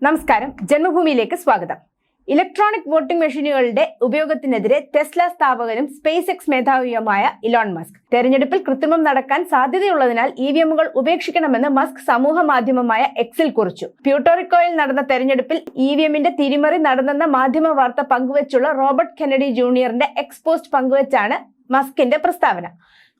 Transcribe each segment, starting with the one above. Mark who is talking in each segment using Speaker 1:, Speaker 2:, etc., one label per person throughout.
Speaker 1: നമസ്കാരം, ജന്മഭൂമിയിലേക്ക് സ്വാഗതം. Electronic voting മെഷീനുകളുടെ ഉപയോഗത്തിനെതിരെ ടെസ്ല സ്ഥാപകനും സ്പേസ് എക്സ് മേധാവിയുമായ ഇലോൺ മസ്ക് തെരഞ്ഞെടുപ്പിൽ കൃത്രിമം നടക്കാൻ സാധ്യതയുള്ളതിനാൽ ഇവിഎമ്മുകൾ ഉപേക്ഷിക്കണമെന്ന് മസ്ക് സമൂഹ മാധ്യമമായ എക്സിൽ കുറിച്ചു. പ്യൂട്ടോറിക്കോയിൽ നടന്ന തെരഞ്ഞെടുപ്പിൽ ഇവിഎമ്മിന്റെ തിരിമറി നടന്നെന്ന മാധ്യമ വാർത്ത പങ്കുവച്ചുള്ള റോബർട്ട് കെന്നഡി ജൂനിയറിന്റെ എക്സ് പോസ്റ്റ് പങ്കുവച്ചാണ് മസ്കിന്റെ പ്രസ്താവന.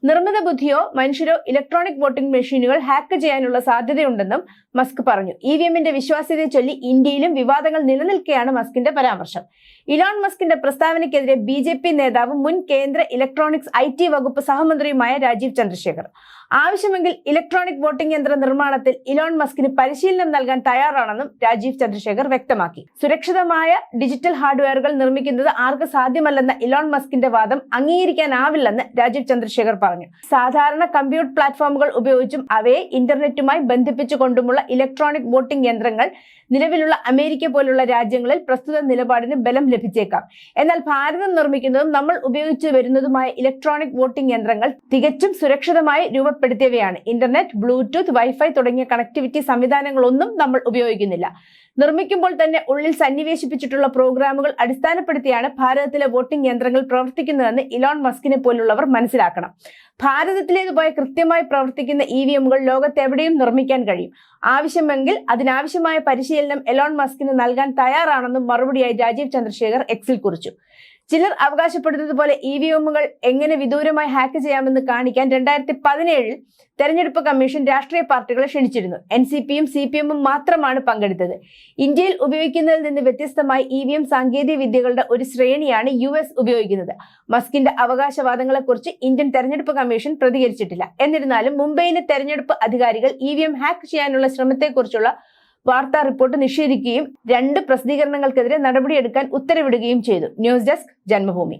Speaker 1: നിർമ്മിത ബുദ്ധിയോ മനുഷ്യരോ ഇലക്ട്രോണിക് വോട്ടിംഗ് മെഷീനുകൾ ഹാക്ക് ചെയ്യാനുള്ള സാധ്യതയുണ്ടെന്നും മസ്ക് പറഞ്ഞു. ഇവിഎമ്മിന്റെ വിശ്വാസ്യതയെ ചൊല്ലി ഇന്ത്യയിലും വിവാദങ്ങൾ നിലനിൽക്കെയാണ് മസ്കിന്റെ പരാമർശം. ഇലോൺ മസ്കിന്റെ പ്രസ്താവനയ്ക്കെതിരെ ബിജെപി നേതാവും മുൻ കേന്ദ്ര ഇലക്ട്രോണിക്സ് IT വകുപ്പ് സഹമന്ത്രിയുമായ രാജീവ് ചന്ദ്രശേഖർ ആവശ്യമെങ്കിൽ ഇലക്ട്രോണിക് വോട്ടിംഗ് യന്ത്ര നിർമ്മാണത്തിൽ ഇലോൺ മസ്കിന് പരിശീലനം നൽകാൻ തയ്യാറാണെന്നും രാജീവ് ചന്ദ്രശേഖർ വ്യക്തമാക്കി. സുരക്ഷിതമായ ഡിജിറ്റൽ ഹാർഡ്വെയറുകൾ നിർമ്മിക്കുന്നത് ആർക്ക് സാധ്യമല്ലെന്ന ഇലോൺ മസ്കിന്റെ വാദം അംഗീകരിക്കാനാവില്ലെന്ന് രാജീവ് ചന്ദ്രശേഖർ പറഞ്ഞു. സാധാരണ കമ്പ്യൂട്ടർ പ്ലാറ്റ്ഫോമുകൾ ഉപയോഗിച്ചും അവയെ ഇന്റർനെറ്റുമായി ബന്ധിപ്പിച്ചുകൊണ്ടുമുള്ള ഇലക്ട്രോണിക് വോട്ടിംഗ് യന്ത്രങ്ങൾ നിലവിലുള്ള അമേരിക്ക പോലുള്ള രാജ്യങ്ങളിൽ പ്രസ്തുത നിലപാടിന് ബലം ലഭിച്ചേക്കാം. എന്നാൽ ഭാരതം നിർമ്മിക്കുന്നതും നമ്മൾ ഉപയോഗിച്ചു വരുന്നതുമായ ഇലക്ട്രോണിക് വോട്ടിംഗ് യന്ത്രങ്ങൾ തികച്ചും സുരക്ഷിതമായി രൂപപ്പെടുത്തിയവയാണ്. ഇന്റർനെറ്റ്, ബ്ലൂടൂത്ത്, വൈഫൈ തുടങ്ങിയ കണക്ടിവിറ്റി സംവിധാനങ്ങളൊന്നും നമ്മൾ ഉപയോഗിക്കുന്നില്ല. നിർമ്മിക്കുമ്പോൾ തന്നെ ഉള്ളിൽ സന്നിവേശിപ്പിച്ചിട്ടുള്ള പ്രോഗ്രാമുകൾ അടിസ്ഥാനപ്പെടുത്തിയാണ് ഭാരതത്തിലെ വോട്ടിംഗ് യന്ത്രങ്ങൾ പ്രവർത്തിക്കുന്നതെന്ന് ഇലോൺ മസ്കിനെ പോലുള്ളവർ മനസ്സിലാക്കണം. ഭാരതത്തിലേതുപോലെ കൃത്യമായി പ്രവർത്തിക്കുന്ന ഇവിഎമ്മുകൾ ലോകത്തെവിടെയും നിർമ്മിക്കാൻ കഴിയും. ആവശ്യമെങ്കിൽ അതിനാവശ്യമായ പരിശീലനം എലോൺ മസ്കിന് നൽകാൻ തയ്യാറാണെന്നും മറുപടിയായി രാജീവ് ചന്ദ്രശേഖർ എക്സിൽ കുറിച്ചു. ചിലർ അവകാശപ്പെടുന്നത് പോലെ ഇവിഎമ്മുകൾ എങ്ങനെ വിദൂരമായി ഹാക്ക് ചെയ്യാമെന്ന് കാണിക്കാൻ 2017 തെരഞ്ഞെടുപ്പ് കമ്മീഷൻ രാഷ്ട്രീയ പാർട്ടികളെ ക്ഷണിച്ചിരുന്നു. NCPയും CPMഉം മാത്രമാണ് പങ്കെടുത്തത്. ഇന്ത്യയിൽ ഉപയോഗിക്കുന്നതിൽ നിന്ന് വ്യത്യസ്തമായി ഇവിഎം സാങ്കേതിക വിദ്യകളുടെ ഒരു ശ്രേണിയാണ് US ഉപയോഗിക്കുന്നത്. മസ്കിന്റെ അവകാശവാദങ്ങളെക്കുറിച്ച് ഇന്ത്യൻ തെരഞ്ഞെടുപ്പ് കമ്മീഷൻ പ്രതികരിച്ചിട്ടില്ല. എന്നിരുന്നാലും മുംബൈയിലെ തെരഞ്ഞെടുപ്പ് അധികാരികൾ ഇവിഎം ഹാക്ക് ചെയ്യാനുള്ള ശ്രമത്തെക്കുറിച്ചുള്ള വാർത്താ റിപ്പോർട്ട് നിഷേധിക്കുകയും 2 പ്രസിദ്ധീകരണങ്ങൾക്കെതിരെ നടപടിയെടുക്കാൻ ഉത്തരവിടുകയും ചെയ്തു. News desk, Janmabhumi.